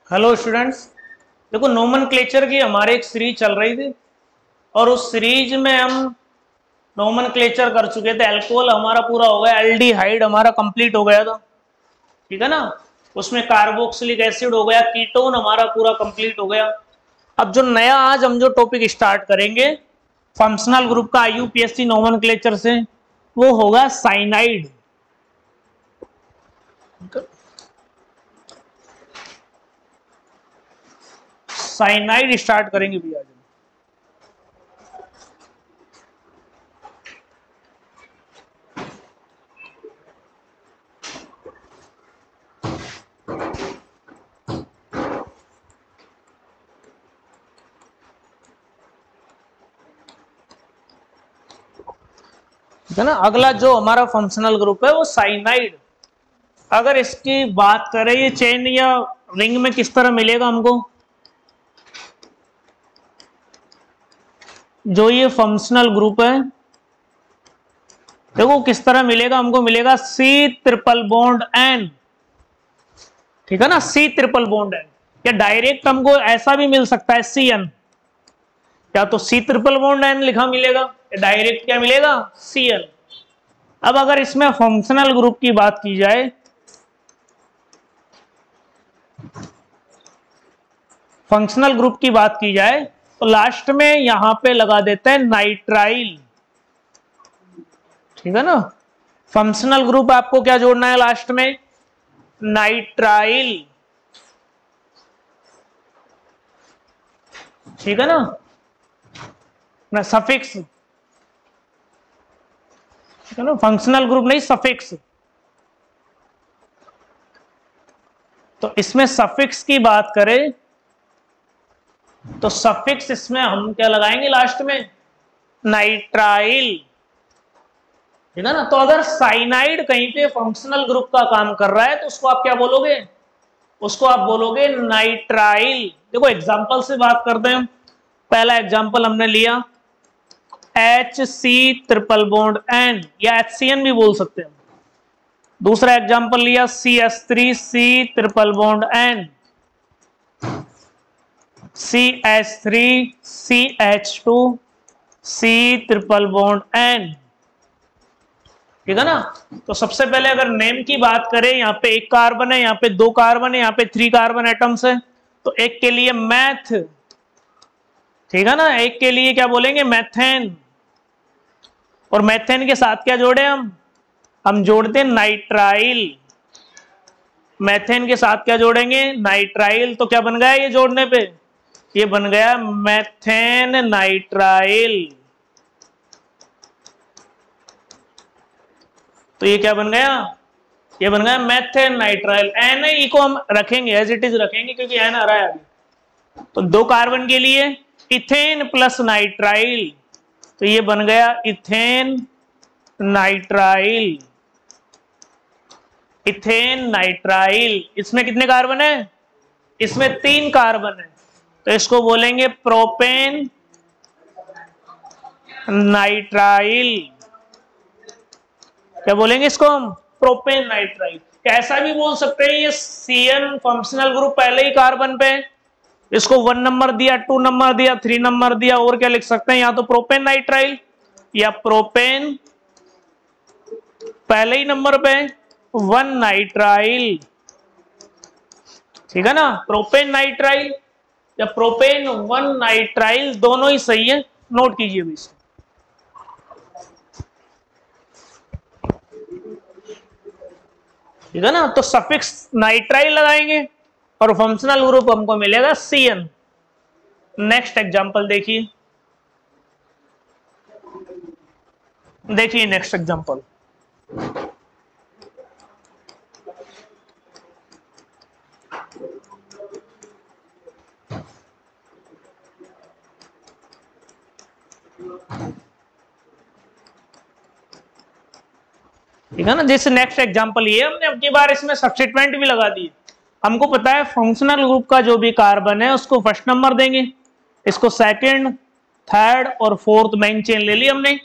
Hello students, देखो nomenclature की हमारे एक सीरीज चल रही थी और उस सीरीज में हम नोमेनक्लेचर कर चुके थे। अल्कोहल हमारा पूरा हो गया, एल्डिहाइड हमारा कंप्लीट हो गया था, ठीक है ना। उसमें कार्बोक्सिलिक एसिड हो गया, कीटोन हमारा पूरा कंप्लीट हो गया। अब जो नया आज हम जो टॉपिक स्टार्ट करेंगे फंक्शनल ग्रुप का IUPAC नोमेनक्लेचर से, वो होगा साइनाइड। साइनाइड स्टार्ट करेंगे भैया। है ना, अगला जो हमारा फंक्शनल ग्रुप है वो साइनाइड। अगर इसकी बात करें ये चेन या रिंग में किस तरह मिलेगा हमको, जो ये फंक्शनल ग्रुप है देखो किस तरह मिलेगा हमको, मिलेगा C ट्रिपल बॉन्ड N, ठीक है ना, C ट्रिपल बॉन्ड N। या डायरेक्ट हमको ऐसा भी मिल सकता है CN, या तो C ट्रिपल बॉन्ड N लिखा मिलेगा या डायरेक्ट क्या मिलेगा CN। अब अगर इसमें फंक्शनल ग्रुप की बात की जाए, फंक्शनल ग्रुप की बात की जाए तो लास्ट में यहां पे लगा देते हैं नाइट्राइल, ठीक है ना। फंक्शनल ग्रुप आपको क्या जोड़ना है लास्ट में, नाइट्राइल, ठीक है ना सफिक्स, ठीक है ना, फंक्शनल ग्रुप नहीं सफिक्स। तो इसमें सफिक्स की बात करें तो सफिक्स इसमें हम क्या लगाएंगे लास्ट में, नाइट्राइल, ठीक है ना। तो अगर साइनाइड कहीं पे फंक्शनल ग्रुप का काम कर रहा है तो उसको आप क्या बोलोगे, उसको आप बोलोगे नाइट्राइल। देखो एग्जांपल से बात करते हैं। पहला एग्जांपल हमने लिया HC ट्रिपल बॉन्ड N या HCN भी बोल सकते हैं। दूसरा एग्जांपल लिया CH3C triple bond N, CH3CH2 C triple bond N, ठीक है ना। तो सबसे पहले अगर नेम की बात करें, यहाँ पे एक कार्बन है, यहाँ पे 2 कार्बन है, यहाँ पे 3 कार्बन एटम्स है। तो एक के लिए मैथ, ठीक है ना, एक के लिए क्या बोलेंगे मैथेन। और मैथेन के साथ क्या जोड़े हम जोड़ते हैं नाइट्राइल। मैथेन के साथ क्या जोड़ेंगे, नाइट्राइल। तो क्या बन गया ये जोड़ने पे, ये बन गया मैथेन नाइट्राइल। तो ये क्या बन गया, ये बन गया मैथेन नाइट्राइल। NaE को हम रखेंगे एज इट इज रखेंगे क्योंकि N आ रहा है अभी। तो 2 कार्बन के लिए इथेन प्लस नाइट्राइल, तो ये बन गया इथेन नाइट्राइल, इथेन नाइट्राइल। इसमें कितने कार्बन है, इसमें 3 कार्बन है, तो इसको बोलेंगे प्रोपेन नाइट्राइल। क्या बोलेंगे इसको हम, प्रोपेन नाइट्राइल। कैसा भी बोल सकते हैं, ये CN फंक्शनल ग्रुप पहले ही कार्बन पे, इसको 1 नंबर दिया, 2 नंबर दिया, 3 नंबर दिया, और क्या लिख सकते हैं, या तो प्रोपेन नाइट्राइल या प्रोपेन पहले ही नंबर पे 1 नाइट्राइल, ठीक है ना। प्रोपेन नाइट्राइल या प्रोपेन 1 नाइट्राइल दोनों ही सही है, नोट कीजिए भी इसको, ठीक है ना। तो सफिक्स नाइट्राइल लगाएंगे और फंक्शनल ग्रुप हमको मिलेगा CN। नेक्स्ट एग्जांपल देखिए, देखिए नेक्स्ट एग्जांपल। ठीक है ना, जैसे नेक्स्ट एग्जांपल ये हमने अब की बार इसमें सब्स्टिट्यूएंट भी लगा दिए। हमको पता है फंक्शनल ग्रुप का जो भी कार्बन है उसको फर्स्ट नंबर देंगे, इसको सेकंड, थर्ड और फोर्थ मेन चेन ले ली हमने।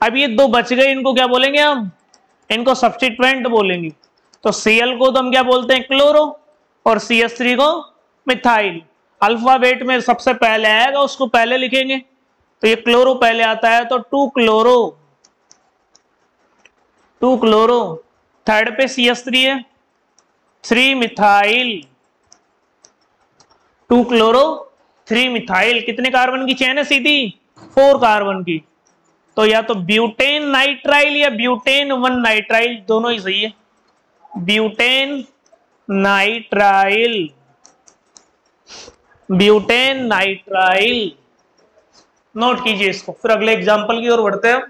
अब ये 2 बच गए, इनको क्या बोलेंगे हम, इनको सब्स्टिट्यूएंट बोलेंगे। तो Cl को तो हम क्या बोलते हैं, क्लोरो, और CH3 को मिथाइल। अल्फाबेट में सबसे पहले आएगा उसको पहले लिखेंगे, तो ये क्लोरो पहले आता है तो 2 क्लोरो, थर्ड पे CH3 है, 3 मिथाइल, 2 क्लोरो 3 मिथाइल। कितने कार्बन की चेन है सीधी, 4 कार्बन की। तो या तो ब्यूटेन नाइट्राइल या ब्यूटेन 1 नाइट्राइल, दोनों ही सही है। Butane nitrile, butane nitrile, note कीजिए इसको। फिर अगले एग्जांपल की ओर बढ़ते हैं।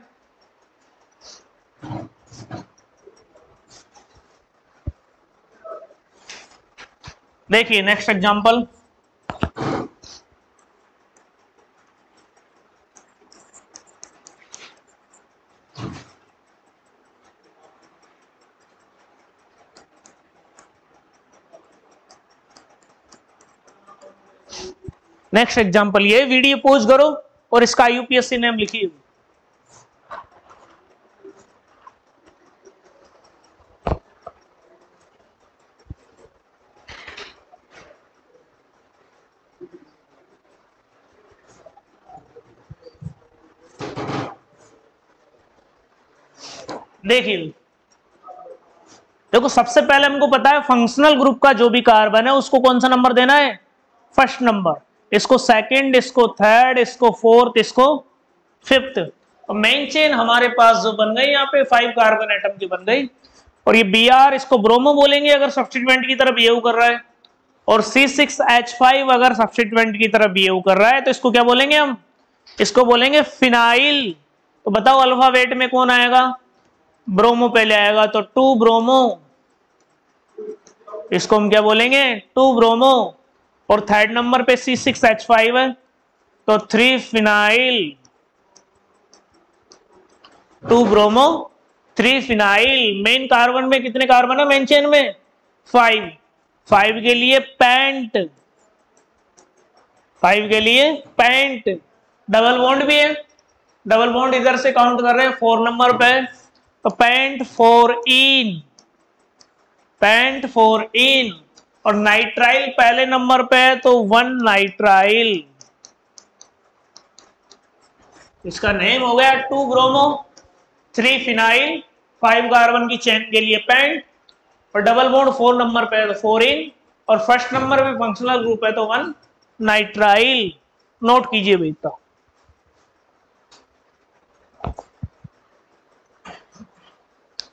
देखिए नेक्स्ट एग्जांपल, नेक्स्ट एग्जांपल ये, वीडियो पॉज करो और इसका यूपीएससी नेम लिखिए। देखिए देखो, सबसे पहले हमको पता है फंक्शनल ग्रुप का जो भी कार्बन है उसको कौन सा नंबर देना है, फर्स्ट नंबर। इसको सेकंड, इसको थर्ड, इसको फोर्थ, इसको फिफ्थ। और मेन चेन हमारे पास जो बन गई यहाँ पे 5 कार्बन एटम की बन गई। और ये Br इसको ब्रोमो बोलेंगे अगर सब्स्टिट्यूएंट की तरह बिहेव कर रहा है, और C6H5 अगर सब्स्टिट्यूएंट की तरह बिहेव कर रहा है तो इसको क्या बोलेंगे हम, इसको बोलेंगे फिनाइल। तो बताओ अल्फाबेट में कौन आएगा, ब्रोमो पहले आएगा, तो 2 ब्रोमो, इसको हम क्या बोलेंगे, 2 ब्रोमो। और थर्ड नंबर पे C6H5 है तो 3 phenyl, 2 bromo 3 phenyl. Main carbon में कितने कार्बन है मेन चेन में, 5। 5 के लिए पेंट, 5 के लिए पेंट। डबल बॉन्ड भी है, डबल बॉन्ड इधर से काउंट कर रहे हैं 4 नंबर पे, तो पेंट 4 इन, पेंट 4 इन। और नाइट्राइल पहले नंबर पे है तो 1 नाइट्राइल। इसका नेम हो गया 2 ब्रोमो 3 फिनाइल, 5 कार्बन की चेन के लिए पेंट, और डबल बॉन्ड 4 नंबर पे है तो 4 इन, और फर्स्ट नंबर पे फंक्शनल ग्रुप है तो 1 नाइट्राइल। नोट कीजिए बेटा।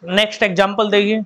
नेक्स्ट एग्जांपल देखिए,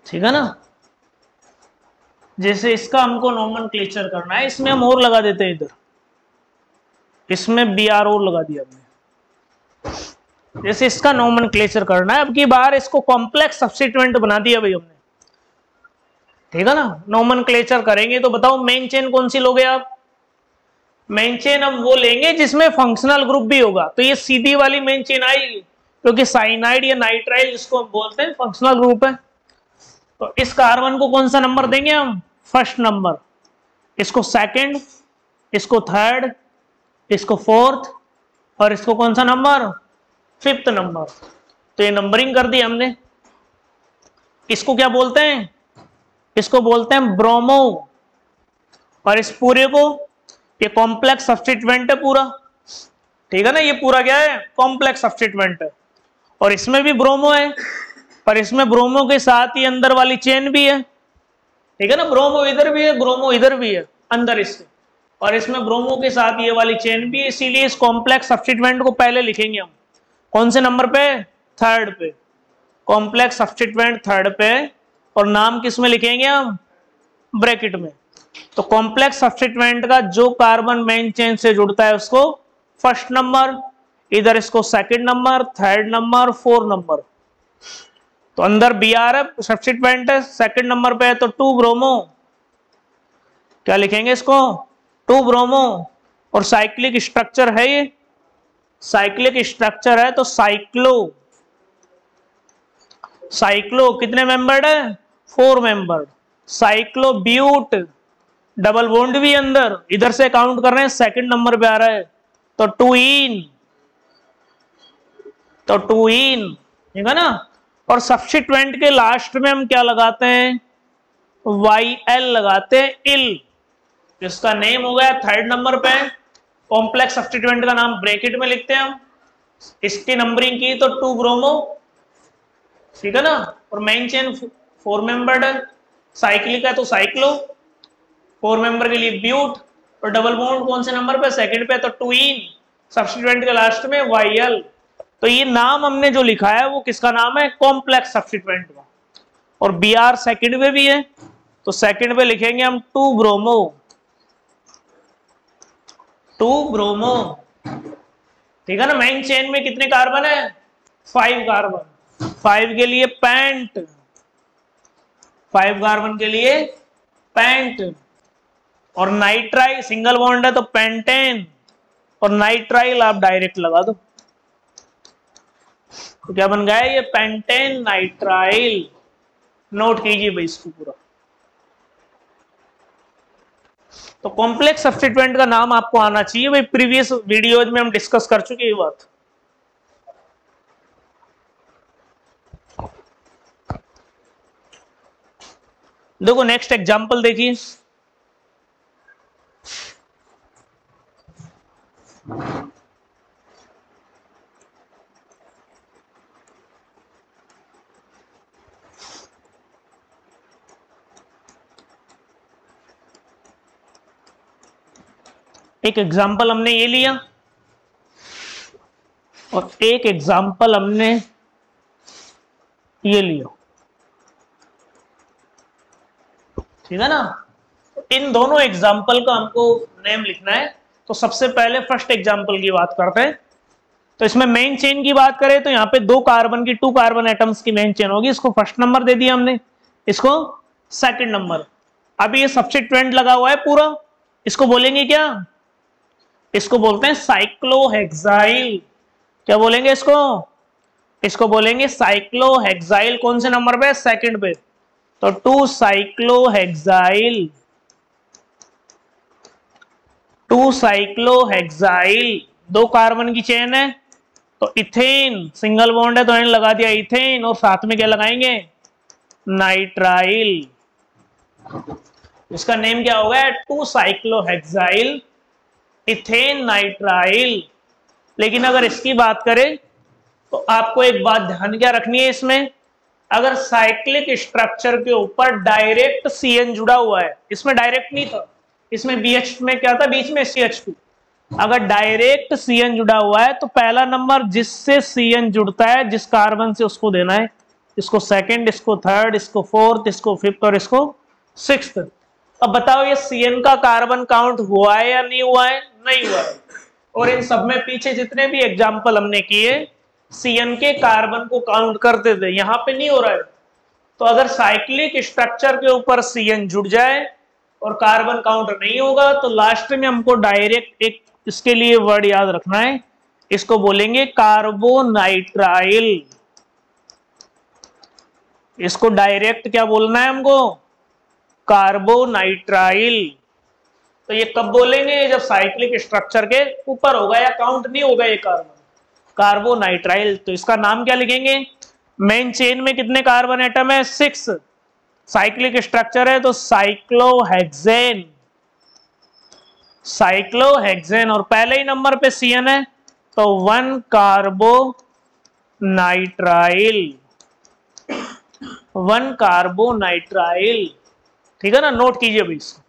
ठीक है ना। जैसे इसका हमको नोमेनक्लेचर करना है, इसमें हम और लगा देते हैं, इधर इसमें Br और लगा दिया हमने। जैसे इसका नोमेनक्लेचर करना है, अब की बार इसको कॉम्प्लेक्स सब्स्टिट्यूएंट बना दिया भाई हमने, ठीक है ना। नोमेनक्लेचर करेंगे तो बताओ मेन चेन कौन सी लोगे आप, मेन चेन हम वो लेंगे जिसमें फंक्शनल ग्रुप भी होगा। तो ये सीधी वाली मेन चेन आएगी, क्योंकि साइनाइड या नाइट्राइल जिसको हम बोलते हैं फंक्शनल ग्रुप है। तो इस कार्बन को कौन सा नंबर देंगे हम, फर्स्ट नंबर, इसको सेकंड, इसको थर्ड, इसको फोर्थ, और इसको कौन सा नंबर, फिफ्थ नंबर। तो ये नंबरिंग कर दी हमने। इसको क्या बोलते हैं, इसको बोलते हैं ब्रोमो। और इस पूरे को, ये कॉम्प्लेक्स सब्स्टिट्यूएंट है पूरा, ठीक है ना, ये पूरा क्या है, कॉम्प्लेक्स सब्स्टिट्यूएंट है। और इसमें भी ब्रोमो है, पर इसमें ब्रोमो के साथ ही अंदर वाली चेन भी है, ठीक है ना। ब्रोमो इधर भी है, ब्रोमो इधर भी है अंदर इसके, और इसमें ब्रोमो के साथ ये वाली चेन भी है। इसीलिए इस कॉम्प्लेक्स सब्स्टिट्यूएंट को पहले लिखेंगे हम, कौन से नंबर पे, थर्ड पे, कॉम्प्लेक्स सब्स्टिट्यूएंट थर्ड पे। और नाम किस में लिखेंगे हम, ब्रैकेट में। तो कॉम्प्लेक्स सब्स्टिट्यूएंट का जो कार्बन मेन चेन से जुड़ता है उसको फर्स्ट नंबर, इधर इसको second number, third number, fourth number. तो अंदर Br है, सब्स्टिट्यूएंट है, सेकंड नंबर पे है तो 2 ब्रोमो। क्या लिखेंगे इसको? 2 ब्रोमो। और साइक्लिक स्ट्रक्चर है ये, साइक्लिक स्ट्रक्चर है तो साइक्लो। साइक्लो कितने मेंबर्ड है? 4 membered. Cyclobut, double bond भी अंदर, इधर से काउंट कर रहे हैं, सेकंड नंबर पे आ रहा है तो 2 इन, तो 2 इन, ठीक है ना। और सब्स्टिट्यूएंट के लास्ट में हम क्या लगाते हैं? YL लगाते हैं, इल। इसका नेम हो गया थर्ड नंबर पे। कॉम्प्लेक्स सब्स्टिट्यूएंट का नाम ब्रैकेट में लिखते हैं हम। इसकी नंबरिंग की तो 2 ब्रोमो, ठीक है ना। और मेन चेन 4 मेंबर्ड है, साइक्लिक है तो साइक्लो, 4 मेंबर के लिए ब्यूट। और डबल बॉन्ड कौन से नंबर पे? सेकंड पे, तो 2 इन, सब्स्टिट्यूएंट के लास्ट में YL। तो ये नाम हमने जो लिखा है वो किसका नाम है? कॉम्प्लेक्स सब्स्टिट्यूएंट का। और Br सेकंड पे भी है तो सेकंड पे लिखेंगे हम 2 ब्रोमो, 2 ब्रोमो, ठीक है ना। मेन चेन में कितने कार्बन है? 5 कार्बन। 5 के लिए पेंट, 5 कार्बन के लिए पेंट। और नाइट्राइल सिंगल बॉन्ड है तो पेंटेन, और नाइट्राइल आप डायरेक्ट लगा दो तो क्या बन गया? ये पेंटेन नाइट्राइल। नोट कीजिए भाई इसको पूरा। तो कॉम्प्लेक्स सब्स्टिट्यूएंट का नाम आपको आना चाहिए भाई, प्रीवियस वीडियोज में हम डिस्कस कर चुके ये बात। देखो नेक्स्ट एग्जांपल देखिए। एक एग्जांपल हमने ये लिया और एक एग्जांपल हमने ये लिया, ठीक है ना। इन दोनों एग्जाम्पल का हमको नेम लिखना है। तो सबसे पहले फर्स्ट एग्जाम्पल की बात करते हैं। तो इसमें मेन चेन की बात करें तो यहाँ पे 2 कार्बन की, 2 कार्बन एटम्स की मेन चेन होगी। इसको फर्स्ट नंबर दे दिया हमने, इसको सेकंड नंबर। अभी ये सब्स्टिट्यूएंट लगा हुआ है पूरा, इसको बोलेंगे क्या? इसको बोलते हैं साइक्लोहेक्साइल। क्या बोलेंगे इसको? इसको बोलेंगे साइक्लोहेक्साइल। कौन से नंबर पे? सेकंड पे। तो 2 साइक्लोहेक्साइल, 2 साइक्लोहेक्साइल। 2 कार्बन की चेन है तो इथेन, सिंगल बॉन्ड है तो एन लगा दिया इथेन, और साथ में क्या लगाएंगे? नाइट्राइल। इसका नेम क्या होगा? 2 साइक्लोहेक्साइल इथेन नाइट्राइल। लेकिन अगर इसकी बात करें तो आपको एक बात ध्यान क्या रखनी है इसमें, अगर साइक्लिक स्ट्रक्चर के ऊपर डायरेक्ट CN जुड़ा हुआ है, इसमें डायरेक्ट नहीं था, इसमें BH में क्या था? बीच में CH2। अगर डायरेक्ट CN जुड़ा हुआ है तो पहला नंबर जिससे CN जुड़ता है, जिस कार्बन से, उसको देना है। इसको सेकंड, इसको थर्ड, इसको फोर्थ, इसको फिफ्थ और इसको सिक्स्थ। अब बताओ ये CN का कार्बन काउंट हुआ है या नहीं हुआ है? नहीं हुआ है। और इन सब में पीछे जितने भी एग्जाम्पल हमने किए CN के कार्बन को काउंट करते थे, यहां पे नहीं हो रहा है। तो अगर साइक्लिक स्ट्रक्चर के ऊपर CN जुड़ जाए और कार्बन काउंट नहीं होगा तो लास्ट में हमको डायरेक्ट एक इसके लिए वर्ड याद रखना है, इसको बोलेंगे कार्बोनाइट्राइल। इसको डायरेक्ट क्या बोलना है हमको? कार्बोनाइट्राइल। तो ये कब बोलेंगे? जब साइक्लिक स्ट्रक्चर के ऊपर होगा या काउंट नहीं होगा ये कार्बन, कार्बोनाइट्राइल। तो इसका नाम क्या लिखेंगे? मेन चेन में कितने कार्बन एटम है? 6। साइक्लिक स्ट्रक्चर है तो साइक्लोहेक्सेन, साइक्लोहेक्सेन। और पहले ही नंबर पे CN है तो 1 कार्बोनाइट्राइल, 1 कार्बोनाइट्राइल, ठीक है ना। नोट कीजिए भाई इसको।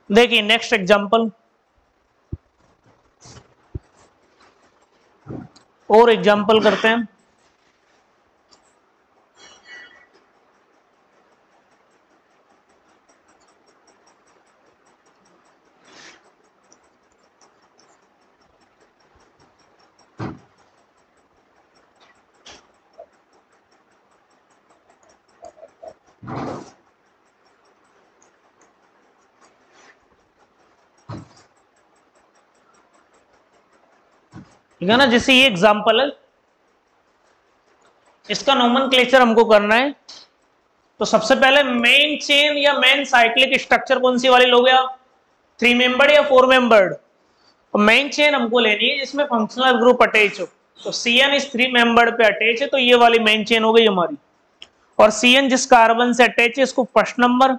देखिए नेक्स्ट एग्जांपल, और एग्जांपल करते हैं। ठीक है ना, जैसे ये एग्जांपल है, इसका नोमेनक्लेचर हमको करना है। तो सबसे पहले मेन चेन या मेन साइक्लिक स्ट्रक्चर कौन सी वाली लोगे आप, 3 मेंबर्ड या 4 मेंबर्ड? तो मेन चेन हमको लेनी है जिसमें फंक्शनल ग्रुप अटैच हो। तो CN इस 3 मेंबर्ड पे अटैच है, तो ये वाली मेन चेन हो गई हमारी। और CN जिस कार्बन से अटैच है इसको फर्स्ट नंबर,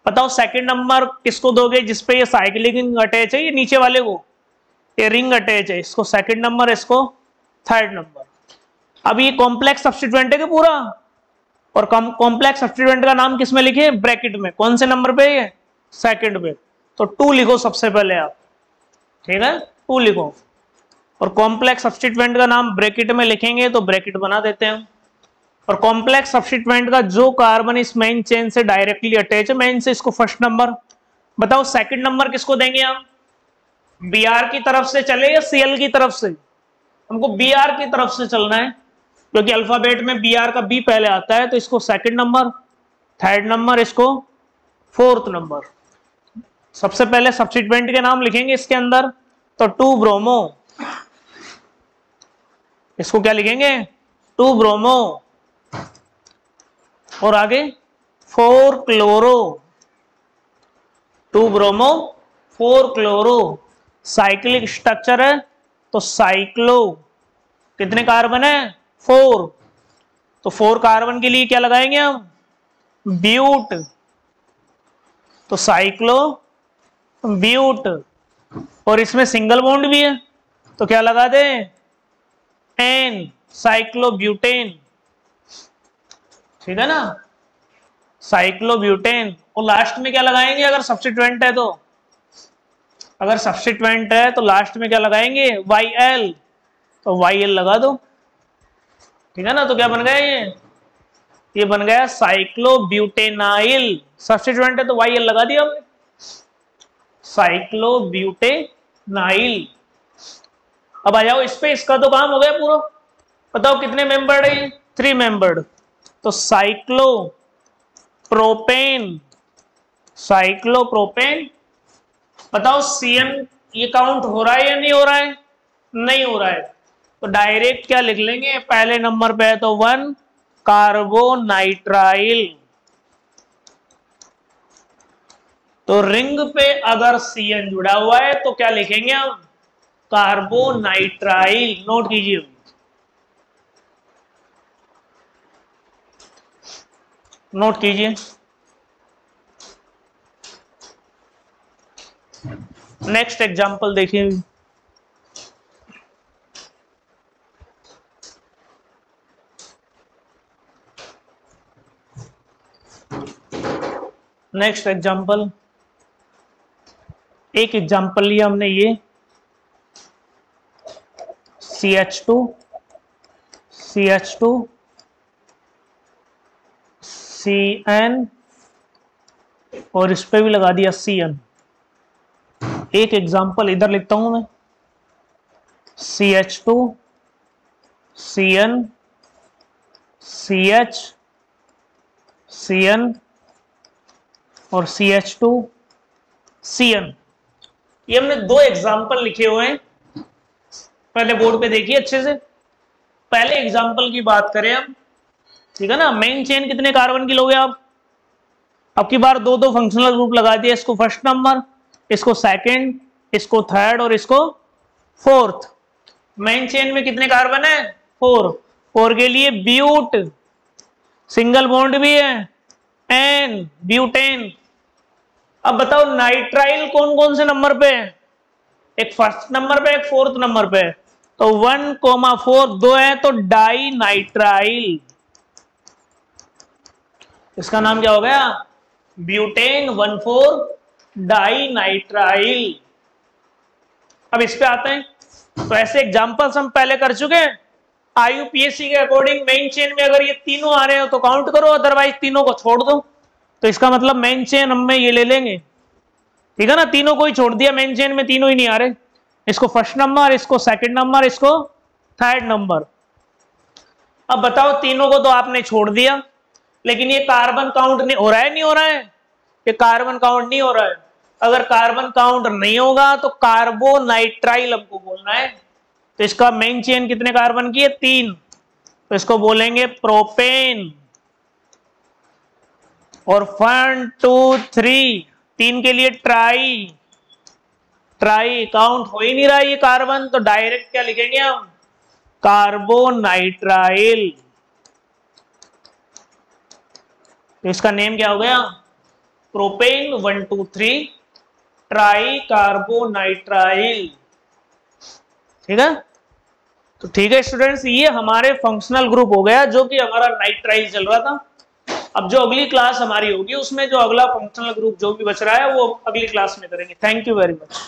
बताओ सेकंड नंबर किसको दोगे जिसपे ये साइक्लिक रिंग अटैच है, ये नीचे वाले को, ये रिंग अटैच है, इसको सेकंड नंबर, इसको थर्ड नंबर। अब ये कॉम्प्लेक्स सब्स्टिट्यूएंट है कि पूरा, और कॉम्प्लेक्स सब्स्टिट्यूएंट का नाम किस में लिखे, ब्रैकेट में, कौन से नंबर पे है, सेकंड पे। तो 2 लिखो सबसे पहले आप, ठीक है, 2 लिखो। और कॉम्प्लेक्स सब्स्टिट्यूएंट का नाम ब्रैकेट में लिखेंगे तो ब्रैकेट बना देते हैं। और कॉम्प्लेक्स सब्स्टिट्यूएंट का जो कार्बन इस मेन चेन से डायरेक्टली अटैच है, मेन से, इसको फर्स्ट नंबर। बताओ सेकंड नंबर किसको देंगे हम, Br की तरफ से चले या Cl की तरफ से? हमको Br की तरफ से चलना है, क्योंकि अल्फाबेट में Br का B पहले आता है, तो इसको सेकंड नंबर, थर्ड नंबर, इसको फोर्थ नंबर। सबसे पहले सब्स्टिट्यूएंट के नाम लिखेंगे इसके अंदर, तो 2 ब्रोमो, इसको क्या लिखेंगे, 2 ब्रोमो। और आगे 4 chloro, 2 bromo 4 chloro. Cyclic structure है तो साइक्लो, कितने कार्बन है, 4। तो 4 कार्बन के लिए क्या लगाएंगे हम, ब्यूट, तो साइक्लो ब्यूट। और इसमें सिंगल बॉन्ड भी है तो क्या लगा दे, एन, साइक्लोब्यूटेन, ठीक है ना, साइक्लोब्यूटेन। और लास्ट में क्या लगाएंगे अगर सब्स्टिट्यूएंट है तो, अगर सब्स्टिट्यूएंट है तो लास्ट में क्या लगाएंगे, YL, तो YL लगा दो, ठीक है ना। तो क्या बन गया ये बन गया साइक्लोब्यूटेनाइल। सब्स्टिट्यूएंट है तो YL लगा दिया हमने, साइक्लोब्यूटेनाइल। अब आ जाओ इस पे, इसका तो काम हो गया पूरा। बताओ कितने मेंबर्ड है, 3 मेंबर्ड। तो साइक्लोप्रोपेन, साइक्लोप्रोपेन। बताओ CN ये काउंट हो रहा है या नहीं हो रहा है, नहीं हो रहा है, तो डायरेक्ट क्या लिख लेंगे, पहले नंबर पे है तो 1 कार्बोनाइट्राइल। तो रिंग पे अगर CN जुड़ा हुआ है तो क्या लिखेंगे हम, कार्बोनाइट्राइल। नोट कीजिए, नोट कीजिए। नेक्स्ट एग्जांपल देखिए, नेक्स्ट एग्जांपल, एक एग्जांपल लिया हमने ये CH2 CN, और इस पे भी लगा दिया CN। एक एग्जांपल इधर लिखता हूं मैं, CH2 CN CH CN और CH2 CN। ये हमने 2 एग्जांपल लिखे हुए हैं, पहले बोर्ड पे देखिए अच्छे से। पहले एग्जांपल की बात करें हम, ठीक है ना, मेन चेन कितने कार्बन की लोगे आप, अब की बार 2 फंक्शनल ग्रुप लगा दिया, इसको फर्स्ट नंबर, इसको सेकंड, इसको थर्ड और इसको फोर्थ। मेन चेन में कितने कार्बन है, 4 के लिए ब्यूट, सिंगल बॉन्ड भी है, एन, ब्यूटेन। अब बताओ नाइट्राइल कौन कौन से नंबर पे है, एक फर्स्ट नंबर पे, एक फोर्थ नंबर पे। तो 1,4 2 है तो डाई नाइट्राइल, इसका नाम क्या हो गया, ब्यूटेन 1,4 डाइनाइट्राइल। अब इस पे आते हैं। तो ऐसे एग्जांपल्स हम पहले कर चुके हैं। IUPAC के अकॉर्डिंग मेन चेन में अगर ये तीनों आ रहे हो तो काउंट करो, अदरवाइज तीनों को छोड़ दो। तो इसका मतलब मेन चेन हम ये ले लेंगे, ठीक है ना। तीनों को ही छोड़ दिया, मेन चेन में तीनों ही नहीं आ रहे। इसको फर्स्ट नंबर, इसको सेकंड नंबर, इसको थर्ड नंबर। अब बताओ, तीनों को तो आपने छोड़ दिया, लेकिन ये कार्बन काउंट नहीं हो रहा है, नहीं हो रहा है, ये कार्बन काउंट नहीं हो रहा है। अगर कार्बन काउंट नहीं होगा तो कार्बोनाइट्राइल हमको बोलना है। तो इसका मेन चेन कितने कार्बन की है? 3। तो इसको बोलेंगे प्रोपेन। और 1 2 3 3 के लिए ट्राई। ट्राई काउंट हो ही नहीं रहा ये कार्बन, तो डायरेक्ट क्या लिखेंगे हम? कार्बोनाइट्राइल। तो इसका नेम क्या हो गया? Propane 1 2 3 try carbonitrile. ठीक है। तो ठीक है स्टूडेंट्स, ये हमारे फंक्शनल ग्रुप हो गया, जो कि हमारा नाइट्राइल चल रहा था। अब जो अगली क्लास हमारी होगी उसमें जो अगला फंक्शनल ग्रुप जो भी बच रहा है वो अगली क्लास में करेंगे। Thank you very much.